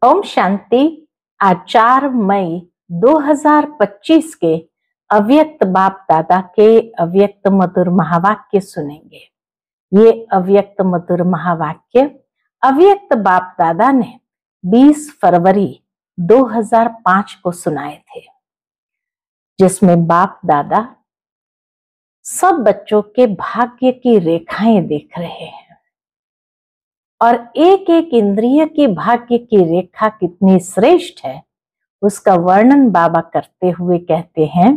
ओम शांति। आज 4 मई 2025 के अव्यक्त बाप दादा के अव्यक्त मधुर महावाक्य सुनेंगे। ये अव्यक्त मधुर महावाक्य अव्यक्त बाप दादा ने 20 फरवरी 2005 को सुनाए थे, जिसमें बाप दादा सब बच्चों के भाग्य की रेखाएं देख रहे हैं और एक एक इंद्रिय की भाग्य की रेखा कितनी श्रेष्ठ है उसका वर्णन बाबा करते हुए कहते हैं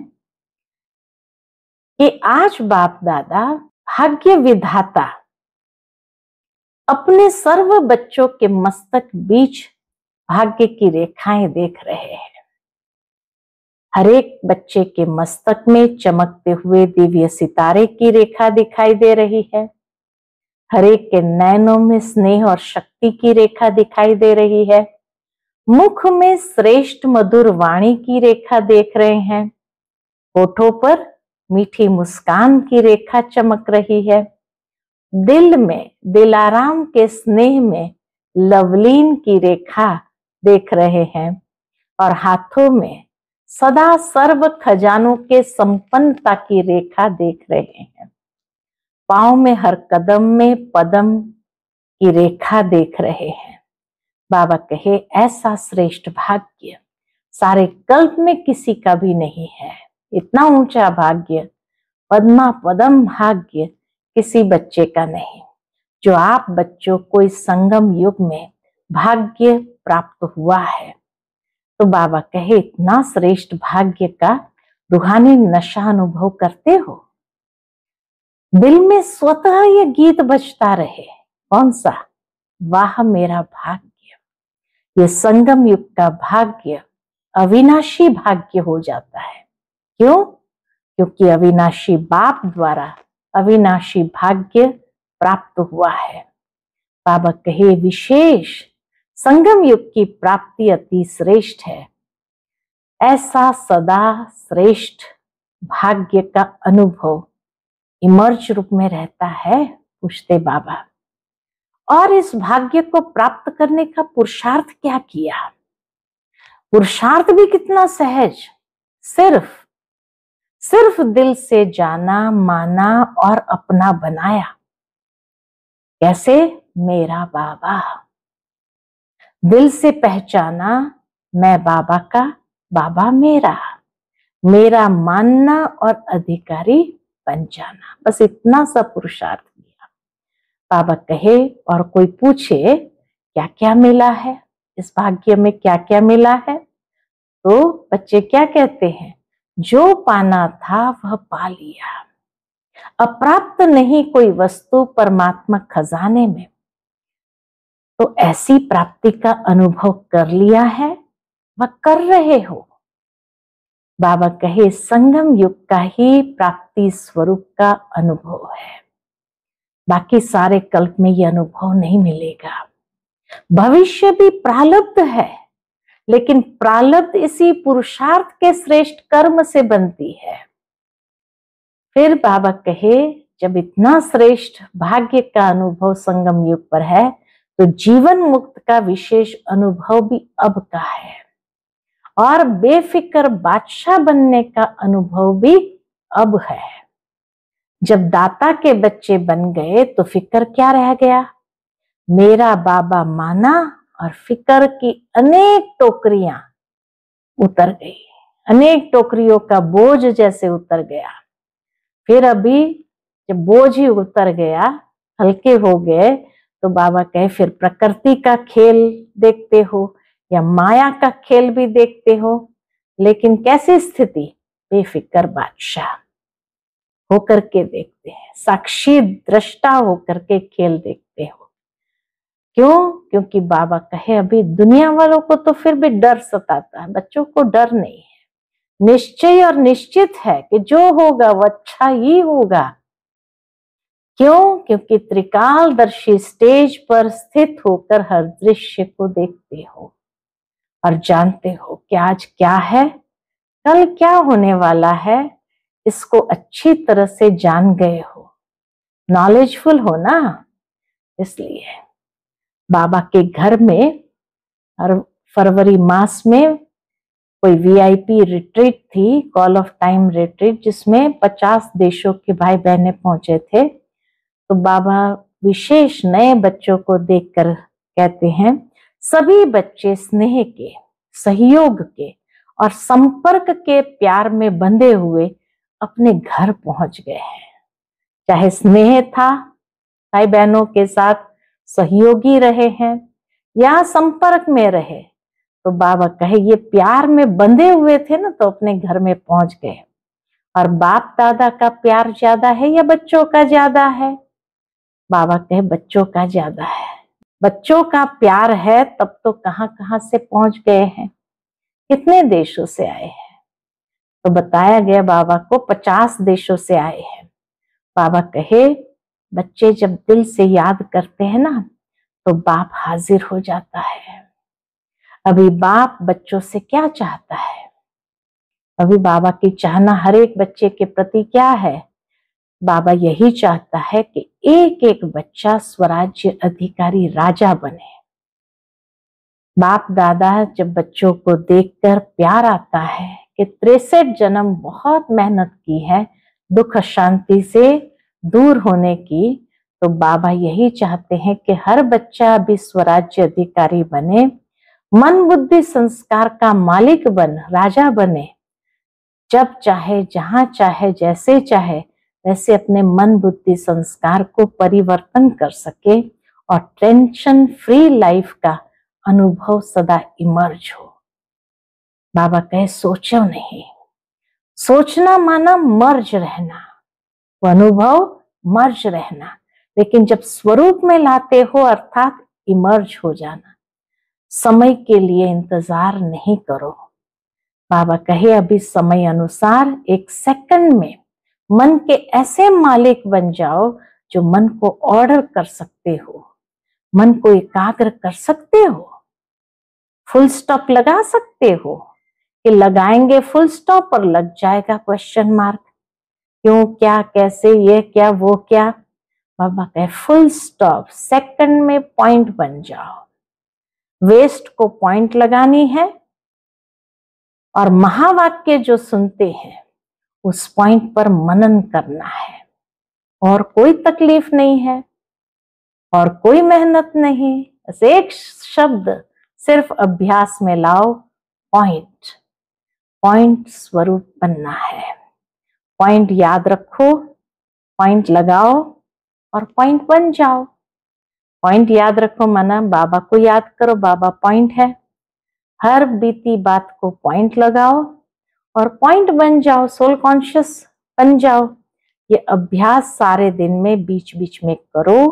कि आज बाप दादा भाग्य विधाता अपने सर्व बच्चों के मस्तक बीच भाग्य की रेखाएं देख रहे हैं। हर एक बच्चे के मस्तक में चमकते हुए दिव्य सितारे की रेखा दिखाई दे रही है। हर एक के नैनों में स्नेह और शक्ति की रेखा दिखाई दे रही है। मुख में श्रेष्ठ मधुर वाणी की रेखा देख रहे हैं। होठों पर मीठी मुस्कान की रेखा चमक रही है। दिल में दिलाराम के स्नेह में लवलीन की रेखा देख रहे हैं और हाथों में सदा सर्व खजानों के संपन्नता की रेखा देख रहे हैं। पांव में हर कदम में पदम की रेखा देख रहे हैं। बाबा कहे ऐसा श्रेष्ठ भाग्य सारे कल्प में किसी का भी नहीं है। इतना ऊंचा भाग्य पद्मा पदम भाग्य किसी बच्चे का नहीं, जो आप बच्चों को इस संगम युग में भाग्य प्राप्त हुआ है। तो बाबा कहे इतना श्रेष्ठ भाग्य का रूहानी नशा अनुभव करते हो। दिल में स्वतः ये गीत बजता रहे, कौन सा? वाह मेरा भाग्य। ये संगम युग का भाग्य अविनाशी भाग्य हो जाता है। क्यों? क्योंकि अविनाशी बाप द्वारा अविनाशी भाग्य प्राप्त हुआ है। बाबा कहे विशेष संगम युग की प्राप्ति अति श्रेष्ठ है। ऐसा सदा श्रेष्ठ भाग्य का अनुभव इमर्ज रूप में रहता है, पूछते बाबा। और इस भाग्य को प्राप्त करने का पुरुषार्थ क्या किया? पुरुषार्थ भी कितना सहज, सिर्फ दिल से जाना, माना और अपना बनाया। कैसे? मेरा बाबा। दिल से पहचाना, मैं बाबा का, बाबा मेरा, मेरा मानना और अधिकारी बन जाना। बस इतना सा पुरुषार्थ किया। बाबा कहे और कोई पूछे क्या क्या मिला है, इस भाग्य में क्या क्या मिला है, तो बच्चे क्या कहते हैं? जो पाना था वह पा लिया। अप्राप्त नहीं कोई वस्तु परमात्मा खजाने में। तो ऐसी प्राप्ति का अनुभव कर लिया है, वह कर रहे हो। बाबा कहे संगम युग का ही प्राप्ति स्वरूप का अनुभव है। बाकी सारे कल्प में यह अनुभव नहीं मिलेगा। भविष्य भी प्रारब्ध है, लेकिन प्रारब्ध इसी पुरुषार्थ के श्रेष्ठ कर्म से बनती है। फिर बाबा कहे जब इतना श्रेष्ठ भाग्य का अनुभव संगम युग पर है, तो जीवन मुक्त का विशेष अनुभव भी अब का है और बेफिक्र बादशाह बनने का अनुभव भी अब है। जब दाता के बच्चे बन गए तो फिक्र क्या रह गया? मेरा बाबा माना और फिक्र की अनेक टोकरियां उतर गई। अनेक टोकरियों का बोझ जैसे उतर गया। फिर अभी जब बोझ ही उतर गया, हल्के हो गए, तो बाबा कहे फिर प्रकृति का खेल देखते हो या माया का खेल भी देखते हो, लेकिन कैसी स्थिति? बेफिक्र बादशाह होकर के देखते हैं, साक्षी दृष्टा होकर के खेल देखते हो। क्यों? क्योंकि बाबा कहे अभी दुनिया वालों को तो फिर भी डर सताता है, बच्चों को डर नहीं है। निश्चय और निश्चित है कि जो होगा वो अच्छा ही होगा। क्यों? क्योंकि त्रिकालदर्शी स्टेज पर स्थित होकर हर दृश्य को देखते हो और जानते हो कि आज क्या है, कल क्या होने वाला है। इसको अच्छी तरह से जान गए हो, नॉलेजफुल हो ना। इसलिए बाबा के घर में और फरवरी मास में कोई वीआईपी रिट्रीट थी, कॉल ऑफ टाइम रिट्रीट, जिसमें 50 देशों के भाई बहनें पहुंचे थे। तो बाबा विशेष नए बच्चों को देखकर कहते हैं, सभी बच्चे स्नेह के, सहयोग के और संपर्क के प्यार में बंधे हुए अपने घर पहुंच गए हैं। चाहे स्नेह था, भाई बहनों के साथ सहयोगी रहे हैं या संपर्क में रहे, तो बाबा कहे ये प्यार में बंधे हुए थे ना, तो अपने घर में पहुंच गए। और बाप दादा का प्यार ज्यादा है या बच्चों का ज्यादा है? बाबा कहे बच्चों का ज्यादा है। बच्चों का प्यार है तब तो कहां कहां से पहुंच गए हैं, कितने देशों से आए हैं। तो बताया गया बाबा को 50 देशों से आए हैं। बाबा कहे बच्चे जब दिल से याद करते हैं ना, तो बाप हाजिर हो जाता है। अभी बाप बच्चों से क्या चाहता है? अभी बाबा की चाहना हर एक बच्चे के प्रति क्या है? बाबा यही चाहता है कि एक एक बच्चा स्वराज्य अधिकारी राजा बने। बाप दादा जब बच्चों को देखकर प्यार आता है कि 63 जन्म बहुत मेहनत की है दुख शांति से दूर होने की, तो बाबा यही चाहते हैं कि हर बच्चा भी स्वराज्य अधिकारी बने, मन बुद्धि संस्कार का मालिक बन, राजा बने। जब चाहे, जहां चाहे, जैसे चाहे वैसे अपने मन बुद्धि संस्कार को परिवर्तन कर सके और टेंशन फ्री लाइफ का अनुभव सदा इमर्ज हो। बाबा कहे सोचो नहीं, सोचना माना मर्ज रहना, वो अनुभव मर्ज रहना, लेकिन जब स्वरूप में लाते हो अर्थात इमर्ज हो जाना। समय के लिए इंतजार नहीं करो। बाबा कहे अभी समय अनुसार एक सेकंड में मन के ऐसे मालिक बन जाओ जो मन को ऑर्डर कर सकते हो, मन को एकाग्र कर सकते हो, फुल स्टॉप लगा सकते हो कि लगाएंगे फुल स्टॉप और लग जाएगा क्वेश्चन मार्क, क्यों, क्या, कैसे, ये क्या, वो क्या। बाबा कहे फुल स्टॉप, सेकंड में पॉइंट बन जाओ। वेस्ट को पॉइंट लगानी है और महावाक्य जो सुनते हैं उस पॉइंट पर मनन करना है। और कोई तकलीफ नहीं है और कोई मेहनत नहीं, बस एक शब्द सिर्फ अभ्यास में लाओ, पॉइंट। पॉइंट स्वरूप बनना है। पॉइंट याद रखो, पॉइंट लगाओ और पॉइंट बन जाओ। पॉइंट याद रखो माना बाबा को याद करो, बाबा पॉइंट है। हर बीती बात को पॉइंट लगाओ और पॉइंट बन जाओ, सोल कॉन्शियस बन जाओ। ये अभ्यास सारे दिन में बीच बीच में करो,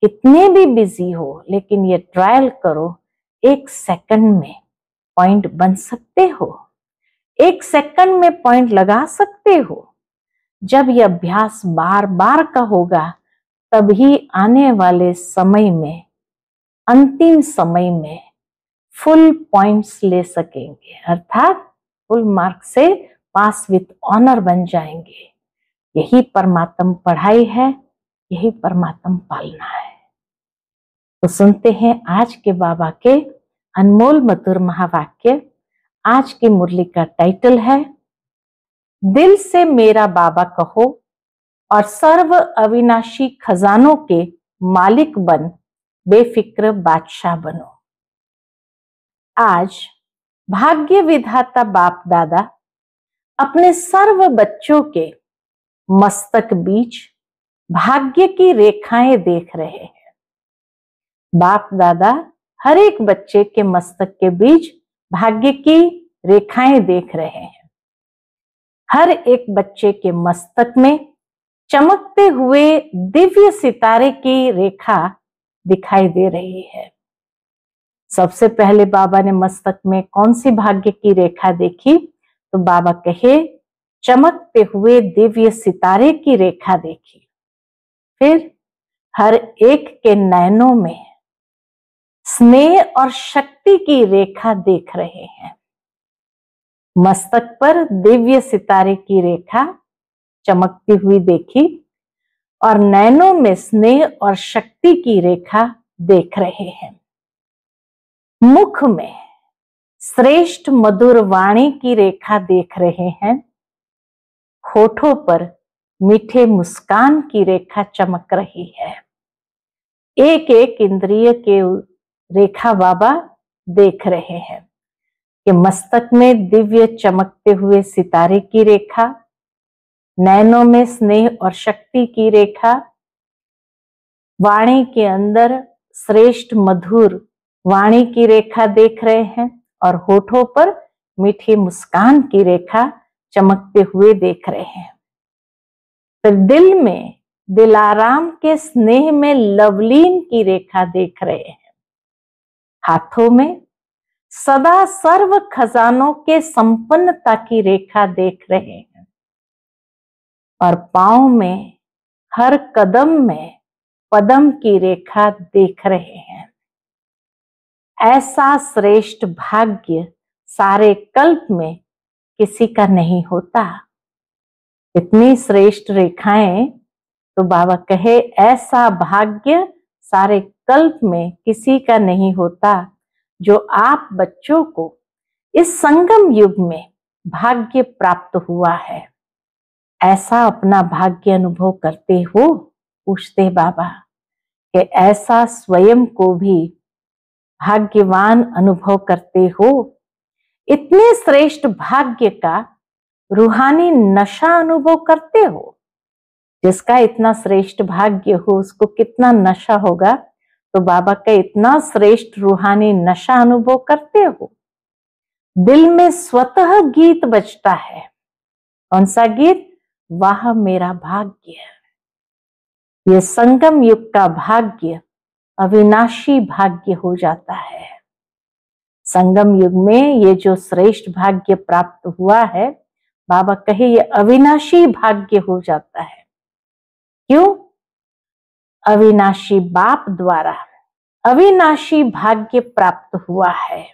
कितने भी बिजी हो, लेकिन ये ट्रायल करो। एक सेकंड में पॉइंट बन सकते हो, एक सेकंड में पॉइंट लगा सकते हो। जब ये अभ्यास बार बार का होगा तभी आने वाले समय में, अंतिम समय में फुल पॉइंट्स ले सकेंगे, अर्थात फुल मार्क से पास विथ ऑनर बन जाएंगे। यही परमात्म पढ़ाई है, यही परमात्म पालना है। तो सुनते हैं आज के बाबा के अनमोल मधुर महावाक्य। आज की मुरली का टाइटल है दिल से मेरा बाबा कहो और सर्व अविनाशी खजानों के मालिक बन, बेफिक्र बादशाह बनो। आज भाग्य विधाता बाप दादा अपने सर्व बच्चों के मस्तक बीच भाग्य की रेखाएं देख रहे हैं। बाप दादा हर एक बच्चे के मस्तक के बीच भाग्य की रेखाएं देख रहे हैं। हर एक बच्चे के मस्तक में चमकते हुए दिव्य सितारे की रेखा दिखाई दे रही है। सबसे पहले बाबा ने मस्तक में कौन सी भाग्य की रेखा देखी? तो बाबा कहे चमकते हुए दिव्य सितारे की रेखा देखी। फिर हर एक के नयनों में स्नेह और शक्ति की रेखा देख रहे हैं। मस्तक पर दिव्य सितारे की रेखा चमकती हुई देखी और नैनों में स्नेह और शक्ति की रेखा देख रहे हैं। मुख में श्रेष्ठ मधुर वाणी की रेखा देख रहे हैं। होठों पर मीठे मुस्कान की रेखा चमक रही है। एक एक इंद्रिय के रेखा बाबा देख रहे हैं कि मस्तक में दिव्य चमकते हुए सितारे की रेखा, नैनों में स्नेह और शक्ति की रेखा, वाणी के अंदर श्रेष्ठ मधुर वाणी की रेखा देख रहे हैं और होठों पर मीठी मुस्कान की रेखा चमकते हुए देख रहे हैं। फिर दिल में दिलाराम के स्नेह में लवलीन की रेखा देख रहे हैं। हाथों में सदा सर्व खजानों के संपन्नता की रेखा देख रहे हैं और पांव में हर कदम में पदम की रेखा देख रहे हैं। ऐसा श्रेष्ठ भाग्य सारे कल्प में किसी का नहीं होता। इतनी श्रेष्ठ रेखाएं तो बाबा कहे ऐसा भाग्य सारे कल्प में किसी का नहीं होता जो आप बच्चों को इस संगम युग में भाग्य प्राप्त हुआ है। ऐसा अपना भाग्य अनुभव करते हो? पूछते बाबा कि ऐसा स्वयं को भी भाग्यवान अनुभव करते हो? इतने श्रेष्ठ भाग्य का रूहानी नशा अनुभव करते हो? जिसका इतना श्रेष्ठ भाग्य हो उसको कितना नशा होगा, तो बाबा का इतना श्रेष्ठ रूहानी नशा अनुभव करते हो। दिल में स्वतः गीत बजता है। कौन सा गीत? वाह मेरा भाग्य। ये संगम युग का भाग्य अविनाशी भाग्य हो जाता है। संगम युग में ये जो श्रेष्ठ भाग्य प्राप्त हुआ है, बाबा कहे ये अविनाशी भाग्य हो जाता है। क्यों? अविनाशी बाप द्वारा अविनाशी भाग्य प्राप्त हुआ है।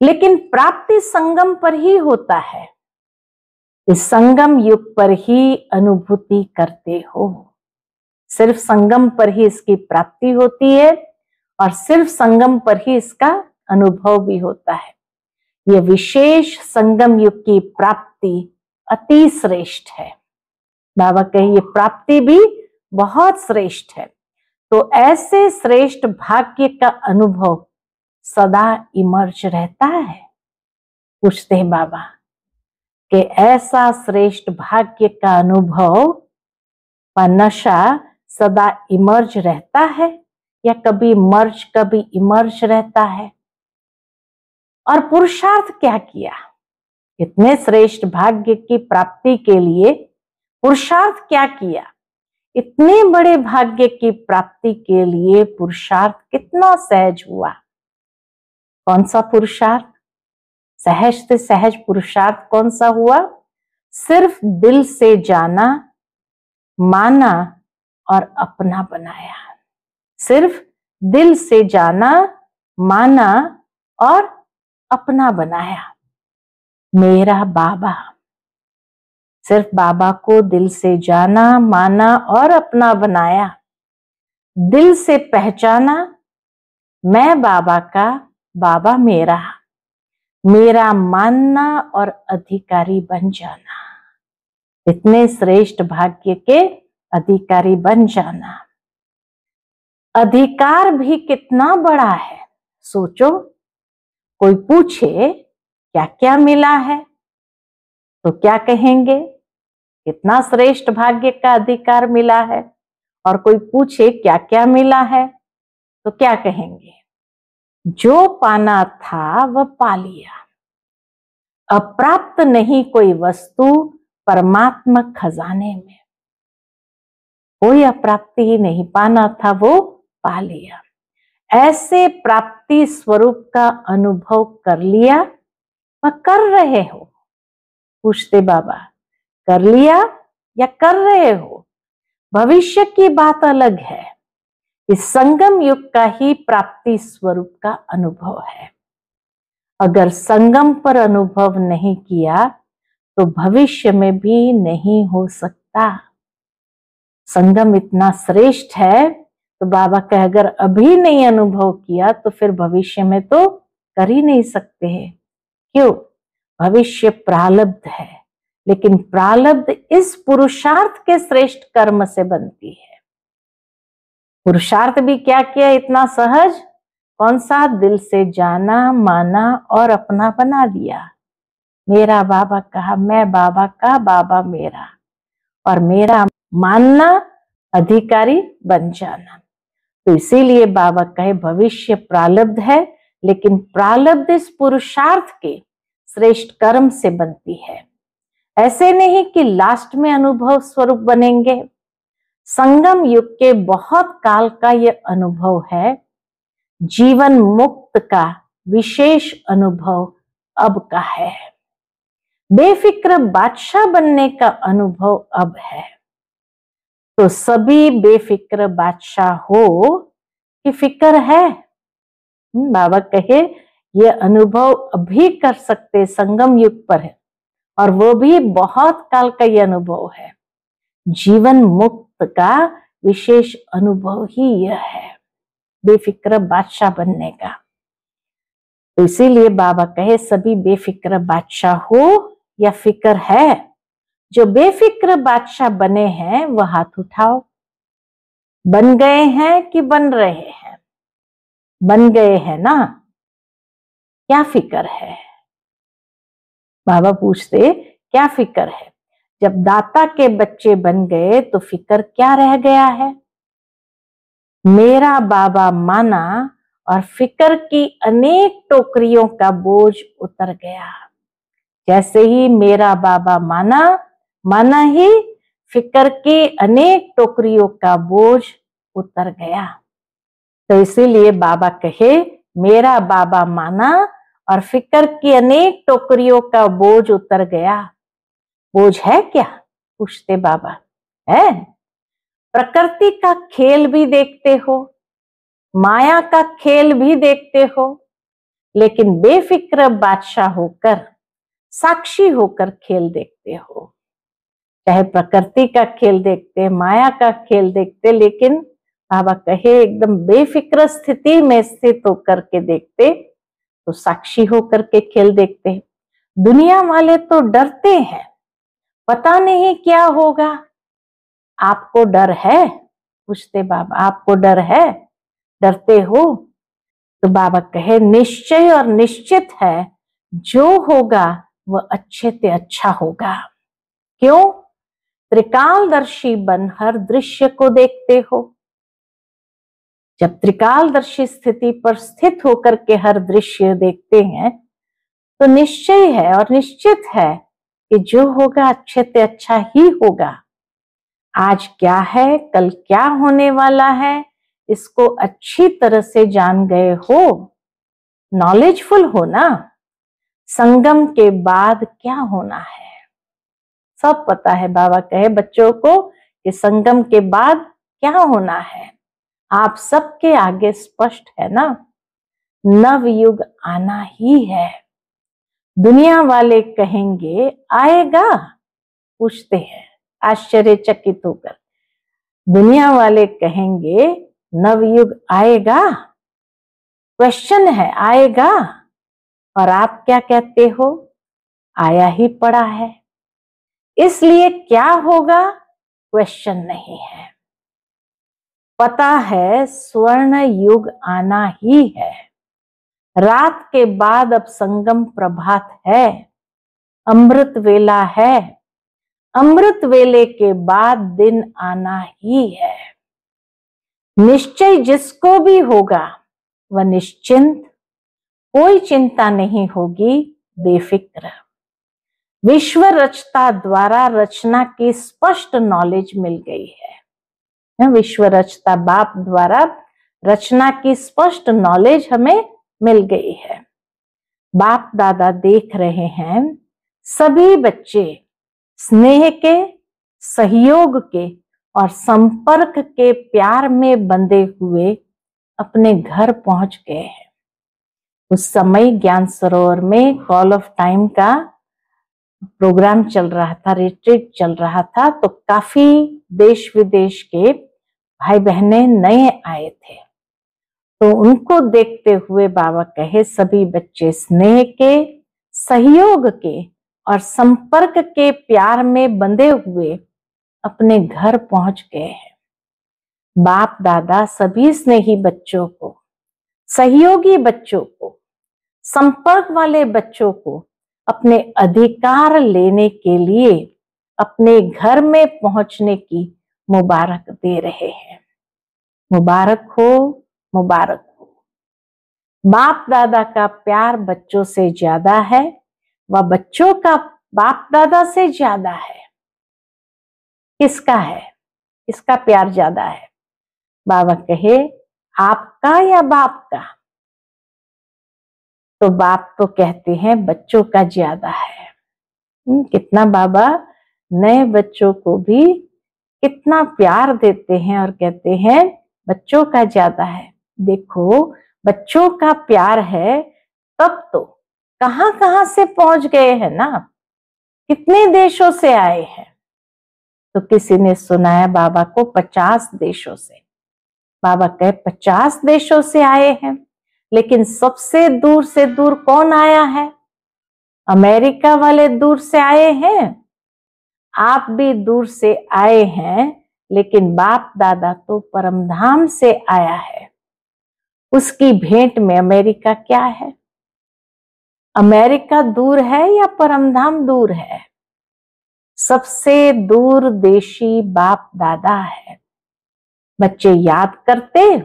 लेकिन प्राप्ति संगम पर ही होता है। इस संगम युग पर ही अनुभूति करते हो। सिर्फ संगम पर ही इसकी प्राप्ति होती है और सिर्फ संगम पर ही इसका अनुभव भी होता है। यह विशेष संगम युग की प्राप्ति अति श्रेष्ठ है। बाबा कहे ये प्राप्ति भी बहुत श्रेष्ठ है। तो ऐसे श्रेष्ठ भाग्य का अनुभव सदा इमर्ज रहता है। पूछते हैं बाबा कि ऐसा श्रेष्ठ भाग्य का अनुभव व नशा सदा इमर्ज रहता है या कभी मर्ज कभी इमर्ज रहता है? और पुरुषार्थ क्या किया? इतने श्रेष्ठ भाग्य की प्राप्ति के लिए पुरुषार्थ क्या किया? इतने बड़े भाग्य की प्राप्ति के लिए पुरुषार्थ कितना सहज हुआ? कौन सा पुरुषार्थ? सहज से सहज पुरुषार्थ कौन सा हुआ? सिर्फ दिल से जाना, माना और अपना बनाया। सिर्फ दिल से जाना, माना और अपना बनाया। मेरा बाबा। सिर्फ बाबा को दिल से जाना, माना और अपना बनाया। दिल से पहचाना, मैं बाबा का, बाबा मेरा। मेरा मानना और अधिकारी बन जाना। इतने श्रेष्ठ भाग्य के अधिकारी बन जाना। अधिकार भी कितना बड़ा है, सोचो। कोई पूछे क्या क्या मिला है तो क्या कहेंगे? कितना श्रेष्ठ भाग्य का अधिकार मिला है। और कोई पूछे क्या क्या मिला है तो क्या कहेंगे? जो पाना था वह पा लिया। अप्राप्त नहीं कोई वस्तु परमात्मा खजाने में। कोई अप्राप्ति ही नहीं, पाना था वो पा लिया। ऐसे प्राप्ति स्वरूप का अनुभव कर लिया व कर रहे हो? पूछते बाबा, कर लिया या कर रहे हो? भविष्य की बात अलग है। इस संगम युग का ही प्राप्ति स्वरूप का अनुभव है। अगर संगम पर अनुभव नहीं किया तो भविष्य में भी नहीं हो सकता। संगम इतना श्रेष्ठ है तो बाबा कहे अगर अभी नहीं अनुभव किया तो फिर भविष्य में तो कर ही नहीं सकते हैं। क्यों? भविष्य प्रारब्ध है, लेकिन प्रारब्ध इस पुरुषार्थ के श्रेष्ठ कर्म से बनती है। पुरुषार्थ भी क्या किया इतना सहज? कौन सा? दिल से जाना, माना और अपना बना दिया। मेरा बाबा कहा, मैं बाबा का, बाबा मेरा, और मेरा मानना, अधिकारी बन जाना। तो इसीलिए बाबा कहे भविष्य प्रारब्ध है, लेकिन प्रारब्ध इस पुरुषार्थ के श्रेष्ठ कर्म से बनती है। ऐसे नहीं कि लास्ट में अनुभव स्वरूप बनेंगे। संगम युग के बहुत काल का यह अनुभव है। जीवन मुक्त का विशेष अनुभव अब का है। बेफिक्र बादशाह बनने का अनुभव अब है। तो सभी बेफिक्र बादशाह हो कि फिक्र है। बाबा कहे ये अनुभव अभी कर सकते, संगम युग पर है, और वो भी बहुत काल का ये अनुभव है। जीवन मुक्त का विशेष अनुभव ही यह है, बेफिक्र बादशाह बनने का। तो इसीलिए बाबा कहे सभी बेफिक्र बादशाह हो या फिक्र है। जो बेफिक्र बादशाह बने हैं वह हाथ उठाओ। बन गए हैं कि बन रहे हैं? बन गए हैं ना? क्या फिक्र है? बाबा पूछते क्या फिक्र है? जब दाता के बच्चे बन गए तो फिक्र क्या रह गया है? मेरा बाबा माना और फिक्र की अनेक टोकरियों का बोझ उतर गया। जैसे ही मेरा बाबा माना ही फिक्र की अनेक टोकरियों का बोझ उतर गया। तो इसीलिए बाबा कहे मेरा बाबा माना और फिक्र की अनेक टोकरियों का बोझ उतर गया। बोझ है क्या? पूछते बाबा। है? प्रकृति का खेल भी देखते हो, माया का खेल भी देखते हो, लेकिन बेफिक्र बादशाह होकर, साक्षी होकर खेल देखते हो। चाहे प्रकृति का खेल देखते, माया का खेल देखते, लेकिन बाबा कहे एकदम बेफिक्र स्थिति में स्थित होकर के देखते, तो साक्षी होकर के खेल देखते। दुनिया वाले तो डरते हैं, पता नहीं क्या होगा। आपको डर है? पूछते बाबा, आपको डर है? डरते हो? तो बाबा कहे निश्चय और निश्चित है, जो होगा वह अच्छे से अच्छा होगा। क्यों? त्रिकालदर्शी बन हर दृश्य को देखते हो। जब त्रिकालदर्शी स्थिति पर स्थित होकर के हर दृश्य देखते हैं तो निश्चय है और निश्चित है कि जो होगा अच्छे से अच्छा ही होगा। आज क्या है, कल क्या होने वाला है, इसको अच्छी तरह से जान गए हो, नॉलेजफुल हो ना। संगम के बाद क्या होना है सब पता है। बाबा कहे बच्चों को कि संगम के बाद क्या होना है आप सबके आगे स्पष्ट है ना। नव युग आना ही है। दुनिया वाले कहेंगे आएगा, पूछते हैं आश्चर्यचकित होकर। दुनिया वाले कहेंगे नवयुग आएगा, क्वेश्चन है आएगा, और आप क्या कहते हो आया ही पड़ा है। इसलिए क्या होगा क्वेश्चन नहीं है, पता है स्वर्ण युग आना ही है। रात के बाद अब संगम प्रभात है, अमृत वेला है, अमृत वेले के बाद दिन आना ही है। निश्चय जिसको भी होगा वह निश्चिंत, कोई चिंता नहीं होगी, बेफिक्र। विश्व रचता द्वारा रचना की स्पष्ट नॉलेज मिल गई है। विश्व रचता बाप द्वारा रचना की स्पष्ट नॉलेज हमें मिल गई है। बाप दादा देख रहे हैं सभी बच्चे स्नेह के, सहयोग के और संपर्क के प्यार में बंधे हुए अपने घर पहुंच गए हैं। उस समय ज्ञान सरोवर में कॉल ऑफ टाइम का प्रोग्राम चल रहा था, रिट्रीट चल रहा था, तो काफी देश विदेश के भाई बहनें नए आए थे। तो उनको देखते हुए बाबा कहे, सभी बच्चे स्नेह के, सहयोग के और संपर्क के प्यार में बंधे हुए अपने घर पहुंच गए हैं। बाप दादा सभी स्नेही बच्चों को, सहयोगी बच्चों को, संपर्क वाले बच्चों को अपने अधिकार लेने के लिए अपने घर में पहुंचने की मुबारक दे रहे हैं। मुबारक हो, मुबारक हो। बाप दादा का प्यार बच्चों से ज्यादा है, वह बच्चों का बाप दादा से ज्यादा है। किसका है? किसका प्यार ज्यादा है? बाबा कहे, आपका या बाप का? तो बाप तो कहते हैं बच्चों का ज्यादा है। कितना बाबा नए बच्चों को भी कितना प्यार देते हैं और कहते हैं बच्चों का ज्यादा है। देखो, बच्चों का प्यार है तब तो कहां कहां से पहुंच गए हैं ना, कितने देशों से आए हैं। तो किसी ने सुनाया बाबा को 50 देशों से। बाबा कहे 50 देशों से आए हैं, लेकिन सबसे दूर से दूर कौन आया है? अमेरिका वाले दूर से आए हैं। आप भी दूर से आए हैं, लेकिन बाप दादा तो परमधाम से आया है। उसकी भेंट में अमेरिका क्या है? अमेरिका दूर है या परमधाम दूर है? सबसे दूर देशी बाप दादा है। बच्चे याद करते,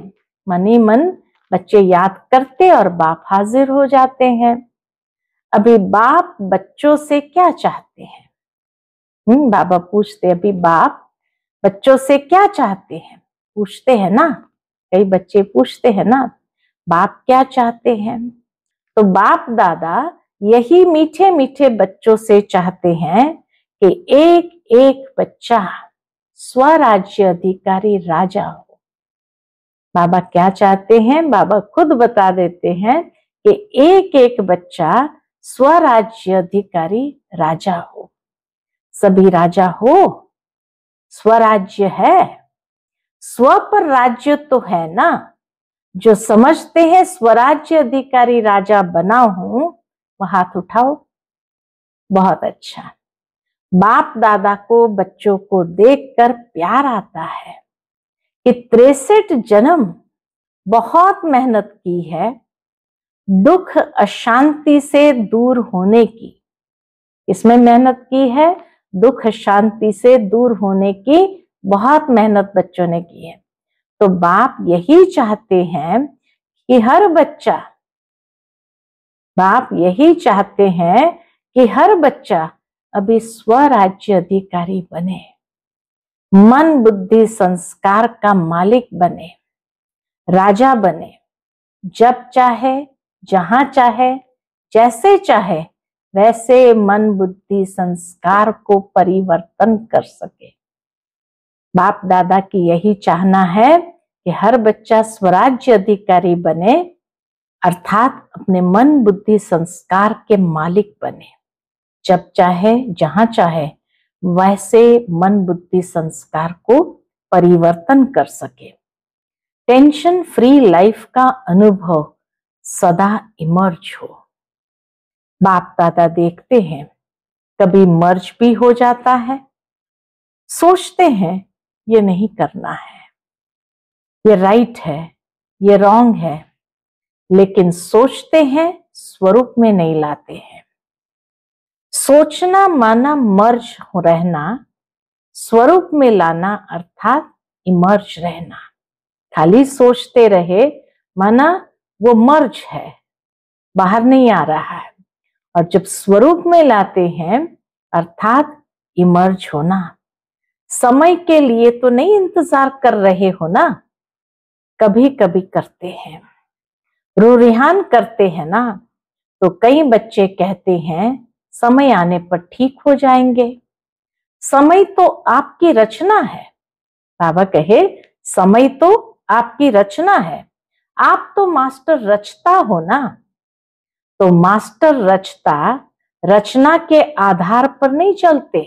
मनी मन बच्चे याद करते और बाप हाजिर हो जाते हैं। अभी बाप बच्चों से क्या चाहते हैं? बाबा पूछते, अभी बाप बच्चों से क्या चाहते हैं? पूछते हैं ना, कई बच्चे पूछते हैं ना, बाप क्या चाहते हैं? तो बाप दादा यही मीठे मीठे बच्चों से चाहते हैं कि एक एक बच्चा स्वराज्य अधिकारी राजा हो। बाबा क्या चाहते हैं? बाबा खुद बता देते हैं कि एक एक बच्चा स्वराज्य अधिकारी राजा हो। सभी राजा हो, स्वराज्य है, स्व पर राज्य तो है ना। जो समझते हैं स्वराज्य अधिकारी राजा बना हूं, वह हाथ उठाओ। बहुत अच्छा। बाप दादा को बच्चों को देखकर प्यार आता है कि 63 जन्म बहुत मेहनत की है दुख अशांति से दूर होने की। इसमें मेहनत की है, दुख शांति से दूर होने की बहुत मेहनत बच्चों ने की है। तो बाप यही चाहते हैं कि हर बच्चा, बाप यही चाहते हैं कि हर बच्चा अभी स्वराज्य अधिकारी बने, मन बुद्धि संस्कार का मालिक बने, राजा बने। जब चाहे, जहां चाहे, जैसे चाहे वैसे मन बुद्धि संस्कार को परिवर्तन कर सके। बाप दादा की यही चाहना है कि हर बच्चा स्वराज्य अधिकारी बने, अर्थात अपने मन बुद्धि संस्कार के मालिक बने। जब चाहे, जहां चाहे वैसे मन बुद्धि संस्कार को परिवर्तन कर सके। टेंशन फ्री लाइफ का अनुभव सदा इमर्ज हो। बाप दादा देखते हैं कभी मर्ज भी हो जाता है, सोचते हैं ये नहीं करना है, ये राइट है, ये रॉन्ग है, लेकिन सोचते हैं, स्वरूप में नहीं लाते हैं। सोचना माना मर्ज रहना, स्वरूप में लाना अर्थात इमर्ज रहना। खाली सोचते रहे माना वो मर्ज है, बाहर नहीं आ रहा है। और जब स्वरूप में लाते हैं अर्थात इमर्ज होना। समय के लिए तो नहीं इंतजार कर रहे हो ना, कभी कभी करते हैं, रूरिहान करते हैं ना। तो कई बच्चे कहते हैं समय आने पर ठीक हो जाएंगे। समय तो आपकी रचना है। बाबा कहे समय तो आपकी रचना है, आप तो मास्टर रचता हो ना। तो मास्टर रचता रचना के आधार पर नहीं चलते।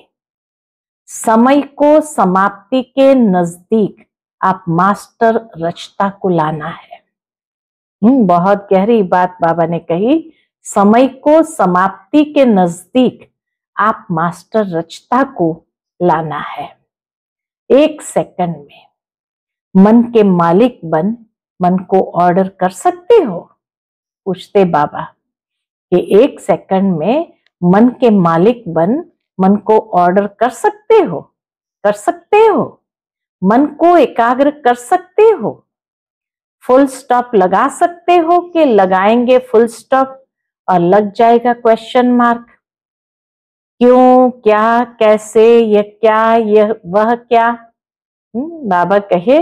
समय को समाप्ति के नजदीक आप मास्टर रचता को लाना है। बहुत गहरी बात बाबा ने कही। समय को समाप्ति के नजदीक आप मास्टर रचता को लाना है। 1 सेकंड में मन के मालिक बन मन को ऑर्डर कर सकते हो? पूछते बाबा कि 1 सेकंड में मन के मालिक बन मन को ऑर्डर कर सकते हो? कर सकते हो? मन को एकाग्र कर सकते हो? फुल स्टॉप लगा सकते हो कि लगाएंगे फुल स्टॉप और लग जाएगा क्वेश्चन मार्क? क्यों, क्या, कैसे, यह क्या, यह वह क्या? बाबा कहे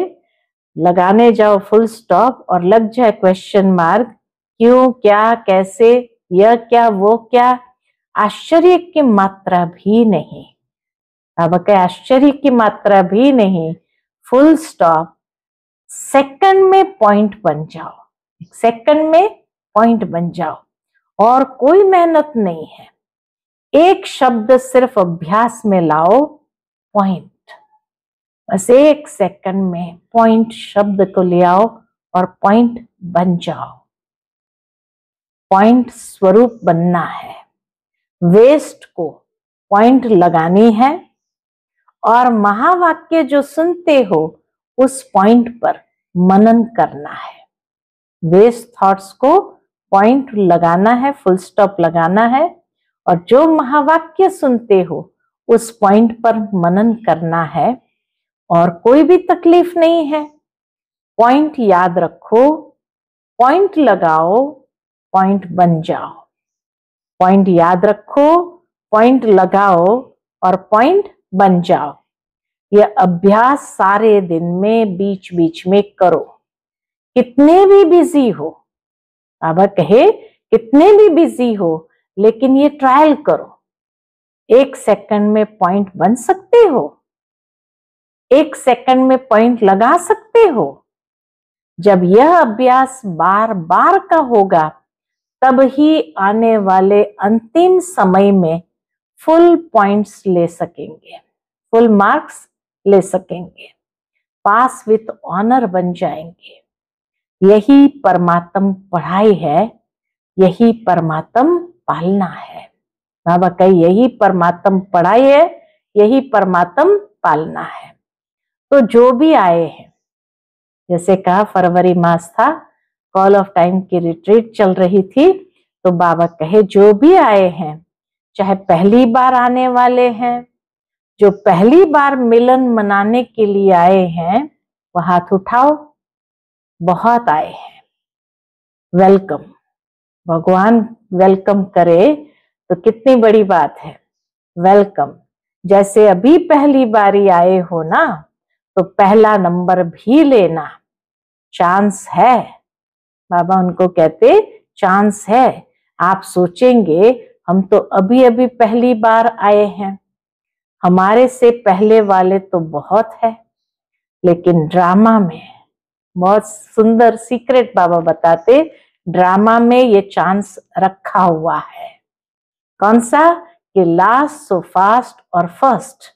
लगाने जाओ फुल स्टॉप और लग जाए क्वेश्चन मार्क। क्यों, क्या, कैसे, यह क्या, वो क्या? आश्चर्य की मात्रा भी नहीं। बाबा कहे आश्चर्य की मात्रा भी नहीं। फुल स्टॉप, सेकंड में पॉइंट बन जाओ, सेकंड में पॉइंट बन जाओ और कोई मेहनत नहीं है। एक शब्द सिर्फ अभ्यास में लाओ, पॉइंट। बस 1 सेकंड में पॉइंट शब्द को ले आओ और पॉइंट बन जाओ। पॉइंट स्वरूप बनना है। वेस्ट को पॉइंट लगानी है और महावाक्य जो सुनते हो उस पॉइंट पर मनन करना है। वेस्ट थॉट्स को पॉइंट लगाना है, फुल स्टॉप लगाना है और जो महावाक्य सुनते हो उस पॉइंट पर मनन करना है और कोई भी तकलीफ नहीं है। पॉइंट याद रखो, पॉइंट लगाओ, पॉइंट बन जाओ। पॉइंट याद रखो, पॉइंट लगाओ और पॉइंट बन जाओ। यह अभ्यास सारे दिन में बीच बीच में करो। कितने भी बिजी हो, बाबा कहे कितने भी बिजी हो, लेकिन ये ट्रायल करो। 1 सेकंड में पॉइंट बन सकते हो? 1 सेकंड में पॉइंट लगा सकते हो? जब यह अभ्यास बार बार का होगा तब ही आने वाले अंतिम समय में फुल पॉइंट्स ले सकेंगे, फुल मार्क्स ले सकेंगे, पास विथ ऑनर बन जाएंगे। यही परमात्म पढ़ाई है, यही परमात्म पालना है। बाबा कहे यही परमात्म पढ़ाई है, यही परमात्म पालना है। तो जो भी आए हैं, जैसे कहा फरवरी मास था, कॉल ऑफ टाइम की रिट्रीट चल रही थी, तो बाबा कहे जो भी आए हैं, चाहे पहली बार आने वाले हैं, जो पहली बार मिलन मनाने के लिए आए हैं, वह हाथ उठाओ। बहुत आए हैं, वेलकम। भगवान वेलकम करे तो कितनी बड़ी बात है। वेलकम। जैसे अभी पहली बारी आए हो ना, तो पहला नंबर भी लेना। चांस है, बाबा उनको कहते चांस है। आप सोचेंगे हम तो अभी अभी पहली बार आए हैं, हमारे से पहले वाले तो बहुत है। लेकिन ड्रामा में बहुत सुंदर सीक्रेट बाबा बताते, ड्रामा में ये चांस रखा हुआ है। कौन सा? कि लास्ट सो फास्ट और फर्स्ट।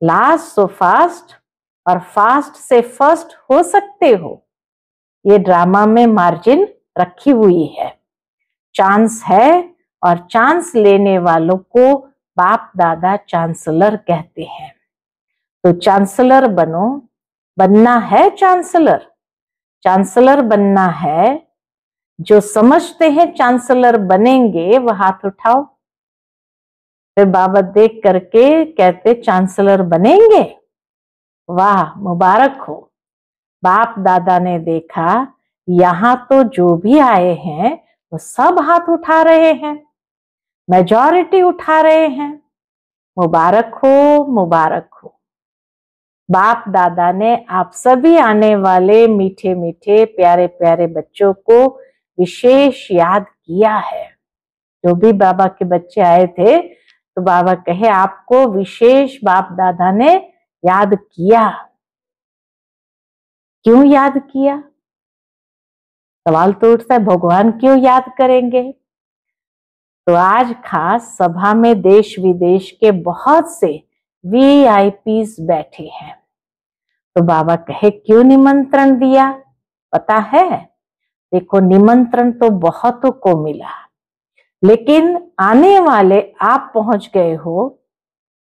लास्ट सो फास्ट और फास्ट से फर्स्ट हो सकते हो। ये ड्रामा में मार्जिन रखी हुई है। चांस है और चांस लेने वालों को बाप दादा चांसलर कहते हैं। तो चांसलर बनो, बनना है चांसलर। चांसलर बनना है। जो समझते हैं चांसलर बनेंगे वह हाथ उठाओ। फिर बाबा देख करके कहते चांसलर बनेंगे, वाह मुबारक हो। बाप दादा ने देखा यहां तो जो भी आए हैं वो सब हाथ उठा रहे हैं, मेजॉरिटी उठा रहे हैं। मुबारक हो, मुबारक हो। बाप दादा ने आप सभी आने वाले मीठे मीठे प्यारे प्यारे बच्चों को विशेष याद किया है। जो भी बाबा के बच्चे आए थे तो बाबा कहे आपको विशेष बाप दादा ने याद किया। क्यों याद किया? सवाल तो उठता है, भगवान क्यों याद करेंगे? तो आज खास सभा में देश विदेश के बहुत से वीआईपीस बैठे हैं। तो बाबा कहे क्यों निमंत्रण दिया? पता है? देखो, निमंत्रण तो बहुतों को मिला, लेकिन आने वाले आप पहुंच गए हो।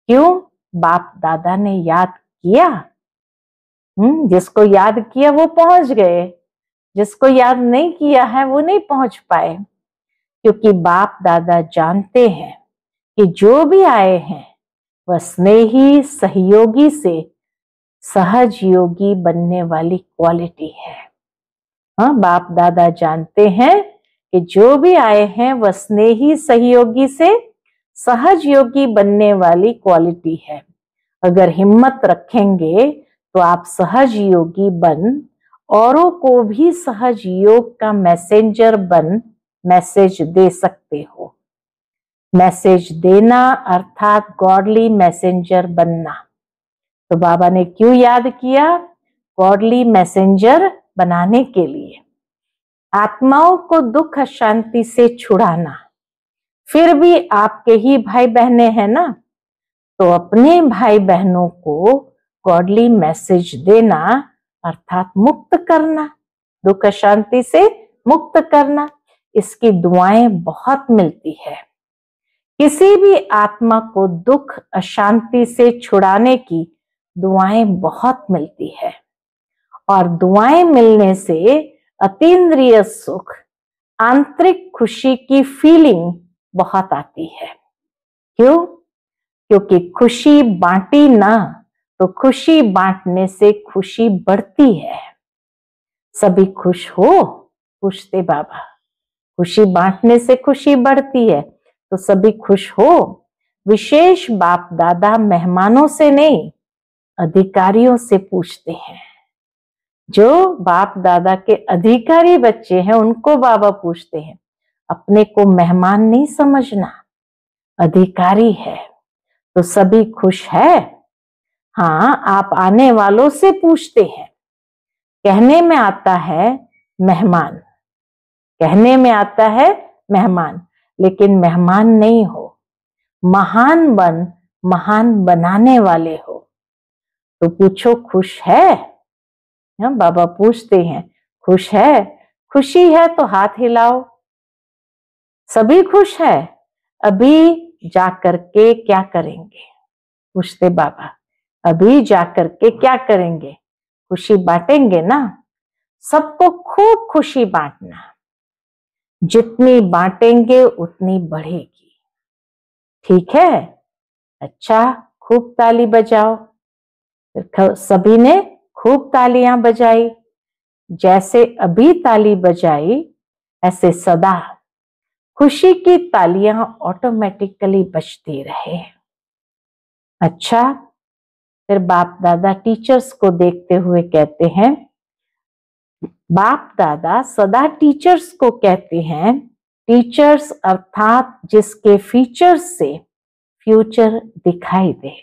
क्यों? बाप दादा ने याद किया। जिसको याद किया वो पहुंच गए, जिसको याद नहीं किया है वो नहीं पहुंच पाए। क्योंकि बाप दादा जानते हैं कि जो भी आए हैं वह स्नेही सहयोगी से सहज योगी बनने वाली क्वालिटी है। हाँ, बाप दादा जानते हैं कि जो भी आए हैं वह स्नेही सहयोगी से सहज योगी बनने वाली क्वालिटी है। अगर हिम्मत रखेंगे तो आप सहज योगी बन औरों को भी सहज योग का मैसेंजर बन मैसेज दे सकते हो। मैसेज देना अर्थात गॉडली मैसेंजर बनना। तो बाबा ने क्यों याद किया? गॉडली मैसेंजर बनाने के लिए, आत्माओं को दुख अशांति से छुड़ाना। फिर भी आपके ही भाई बहनें हैं ना, तो अपने भाई बहनों को गॉडली मैसेज देना अर्थात मुक्त करना, दुख अशांति से मुक्त करना। इसकी दुआएं बहुत मिलती है। किसी भी आत्मा को दुख अशांति से छुड़ाने की दुआएं बहुत मिलती है, और दुआएं मिलने से अतीन्द्रिय सुख, आंतरिक खुशी की फीलिंग बहुत आती है। क्यों? क्योंकि खुशी बांटी ना तो खुशी बांटने से खुशी बढ़ती है। सभी खुश हो, पूछते बाबा। खुशी बांटने से खुशी बढ़ती है, तो सभी खुश हो। विशेष बाप दादा मेहमानों से नहीं, अधिकारियों से पूछते हैं। जो बाप दादा के अधिकारी बच्चे हैं उनको बाबा पूछते हैं। अपने को मेहमान नहीं समझना, अधिकारी है। तो सभी खुश है? हाँ, आप आने वालों से पूछते हैं। कहने में आता है मेहमान, कहने में आता है मेहमान, लेकिन मेहमान नहीं हो, महान बन महान बनाने वाले हो। तो पूछो खुश है? बाबा पूछते हैं खुश है? खुशी है तो हाथ हिलाओ। सभी खुश है? अभी जाकर के क्या करेंगे? पूछते बाबा। अभी जाकर के क्या करेंगे? खुशी बांटेंगे ना। सबको खूब खुशी बांटना, जितनी बांटेंगे उतनी बढ़ेगी। ठीक है? अच्छा, खूब ताली बजाओ। सभी ने खूब तालियां बजाई। जैसे अभी ताली बजाई ऐसे सदा खुशी की तालियां ऑटोमेटिकली बजती रहे। अच्छा, फिर बाप दादा टीचर्स को देखते हुए कहते हैं, बाप दादा सदा टीचर्स को कहते हैं, टीचर्स अर्थात जिसके फीचर्स से फ्यूचर दिखाई दे।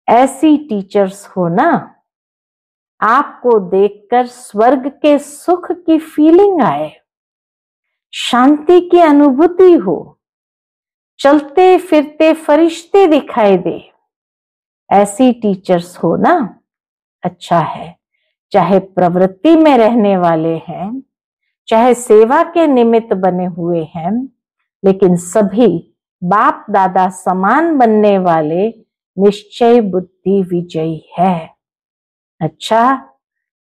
ऐसी टीचर्स हो ना, आपको देखकर स्वर्ग के सुख की फीलिंग आए, शांति की अनुभूति हो, चलते फिरते फरिश्ते दिखाई दे। ऐसी टीचर्स हो ना, अच्छा है। चाहे प्रवृत्ति में रहने वाले हैं, चाहे सेवा के निमित्त बने हुए हैं, लेकिन सभी बाप दादा समान बनने वाले निश्चय बुद्धि विजयी है। अच्छा,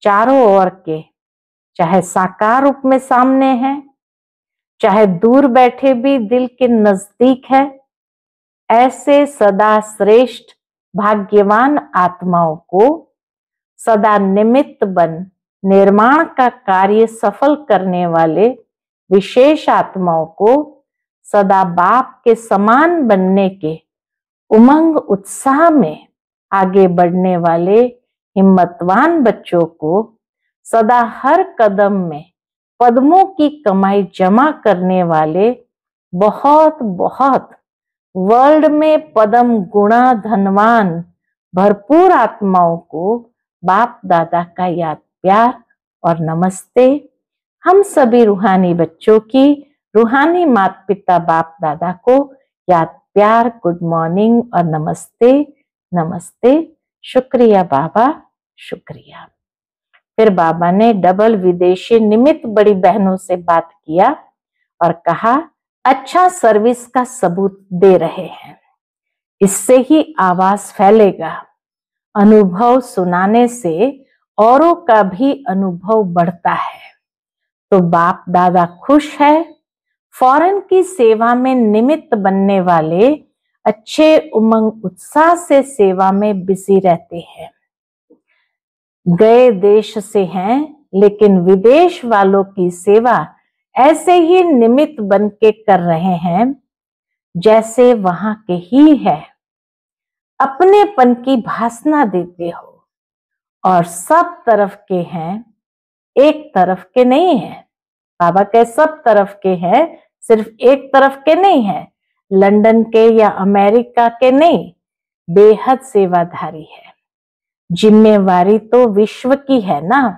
चारों ओर के, चाहे साकार रूप में सामने हैं, चाहे दूर बैठे भी दिल के नजदीक है, ऐसे सदा श्रेष्ठ भाग्यवान आत्माओं को सदा निमित्त बन निर्माण का कार्य सफल करने वाले विशेष आत्माओं को सदा बाप के समान बनने के उमंग उत्साह में आगे बढ़ने वाले हिम्मतवान बच्चों को सदा हर कदम में पद्मों की कमाई जमा करने वाले बहुत बहुत वर्ल्ड में पद्म गुणा धनवान भरपूर आत्माओं को बाप दादा का याद प्यार और नमस्ते। हम सभी रूहानी बच्चों की रूहानी माता पिता बाप दादा को याद प्यार, गुड मॉर्निंग और नमस्ते। नमस्ते। शुक्रिया बाबा, शुक्रिया। फिर बाबा ने डबल विदेशी निमित्त बड़ी बहनों से बात किया और कहा, अच्छा सर्विस का सबूत दे रहे हैं, इससे ही आवाज फैलेगा। अनुभव सुनाने से औरों का भी अनुभव बढ़ता है। तो बाप दादा खुश है। फॉरेन की सेवा में निमित्त बनने वाले अच्छे उमंग उत्साह से सेवा में बिजी रहते हैं। गए देश से हैं, लेकिन विदेश वालों की सेवा ऐसे ही निमित्त बन के कर रहे हैं जैसे वहां के ही है। अपनेपन की भासना देते हो और सब तरफ के हैं, एक तरफ के नहीं है। बाबा के सब तरफ के हैं, सिर्फ एक तरफ के नहीं है, लंदन के या अमेरिका के नहीं, बेहद सेवाधारी है। जिम्मेवारी तो विश्व की है ना।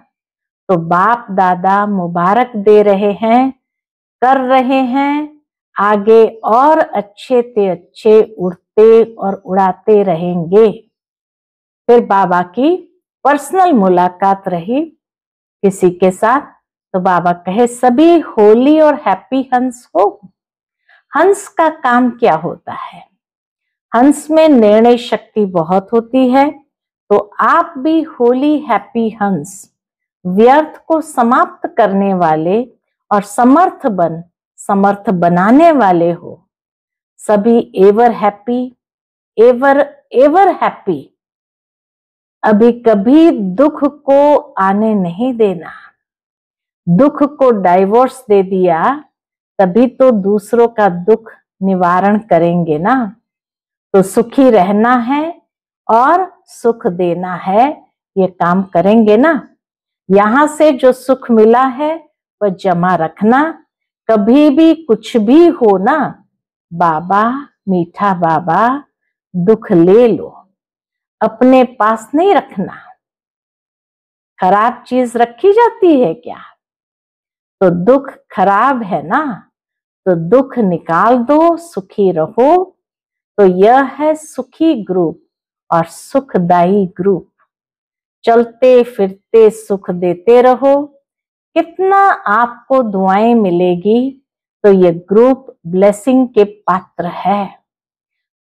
तो बाप दादा मुबारक दे रहे हैं, कर रहे हैं, आगे और अच्छे ते अच्छे उड़ते और उड़ाते रहेंगे। फिर बाबा की पर्सनल मुलाकात रही किसी के साथ, तो बाबा कहे, सभी होली और हैप्पी हंस हो। हंस का काम क्या होता है? हंस में निर्णय शक्ति बहुत होती है। तो आप भी होली हैप्पी हंस, व्यर्थ को समाप्त करने वाले और समर्थ बनाने वाले हो। सभी ever happy, ever ever happy. अभी कभी दुख को आने नहीं देना। दुख को डाइवोर्स दे दिया तभी तो दूसरों का दुख निवारण करेंगे ना। तो सुखी रहना है और सुख देना है, ये काम करेंगे ना। यहां से जो सुख मिला है वह जमा रखना। कभी भी कुछ भी हो ना, बाबा मीठा बाबा दुख ले लो, अपने पास नहीं रखना। खराब चीज रखी जाती है क्या? तो दुख खराब है ना, तो दुख निकाल दो, सुखी रहो। तो यह है सुखी ग्रुप और सुखदायी ग्रुप। चलते फिरते सुख देते रहो। कितना आपको दुआएं मिलेगी। तो ये ग्रुप ब्लेसिंग के पात्र है।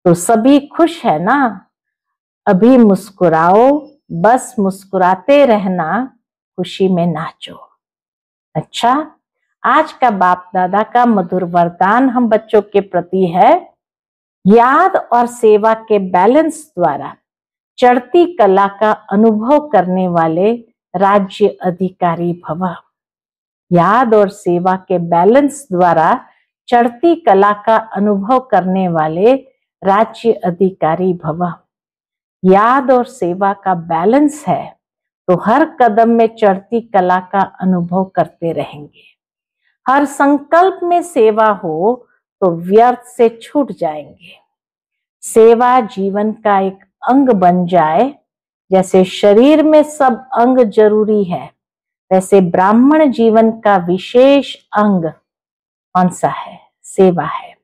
तो सभी खुश है ना। अभी मुस्कुराओ, बस मुस्कुराते रहना, खुशी में नाचो। अच्छा, आज का बाप दादा का मधुर वरदान हम बच्चों के प्रति है, याद और सेवा के बैलेंस द्वारा चढ़ती कला का अनुभव करने वाले राज्य अधिकारी भव। याद और सेवा के बैलेंस द्वारा चढ़ती कला का अनुभव करने वाले राज्य अधिकारी भव। याद और सेवा का बैलेंस है तो हर कदम में चढ़ती कला का अनुभव करते रहेंगे। हर संकल्प में सेवा हो तो व्यर्थ से छूट जाएंगे। सेवा जीवन का एक अंग बन जाए। जैसे शरीर में सब अंग जरूरी है, वैसे ब्राह्मण जीवन का विशेष अंग कौन सा है? सेवा है।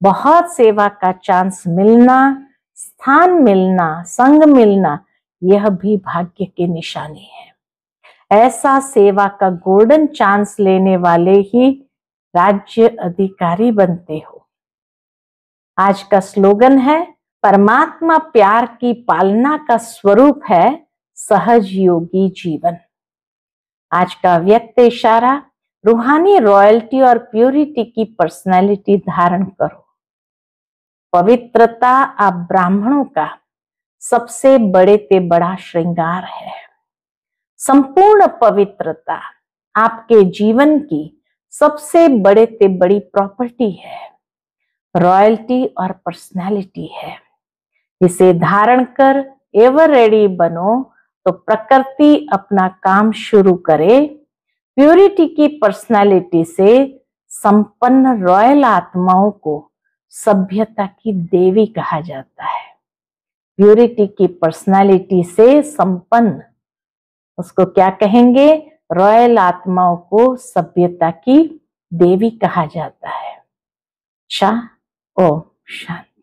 बहुत सेवा का चांस मिलना, स्थान मिलना, संग मिलना, यह भी भाग्य की निशानी है। ऐसा सेवा का गोल्डन चांस लेने वाले ही राज्य अधिकारी बनते हो। आज का स्लोगन है, परमात्मा प्यार की पालना का स्वरूप है सहज योगी जीवन। आज का व्यक्त इशारा, रूहानी रॉयल्टी और प्योरिटी की पर्सनैलिटी धारण करो। पवित्रता आप ब्राह्मणों का सबसे बड़े ते बड़ा श्रृंगार है। संपूर्ण पवित्रता आपके जीवन की सबसे बड़े ते बड़ी प्रॉपर्टी है। रॉयल्टी और पर्सनैलिटी है। इसे धारण कर एवर रेडी बनो तो प्रकृति अपना काम शुरू करे। प्योरिटी की पर्सनैलिटी से संपन्न रॉयल आत्माओं को सभ्यता की देवी कहा जाता है। प्योरिटी की पर्सनैलिटी से संपन्न, उसको क्या कहेंगे? रॉयल आत्माओं को सभ्यता की देवी कहा जाता है। ओम शांति।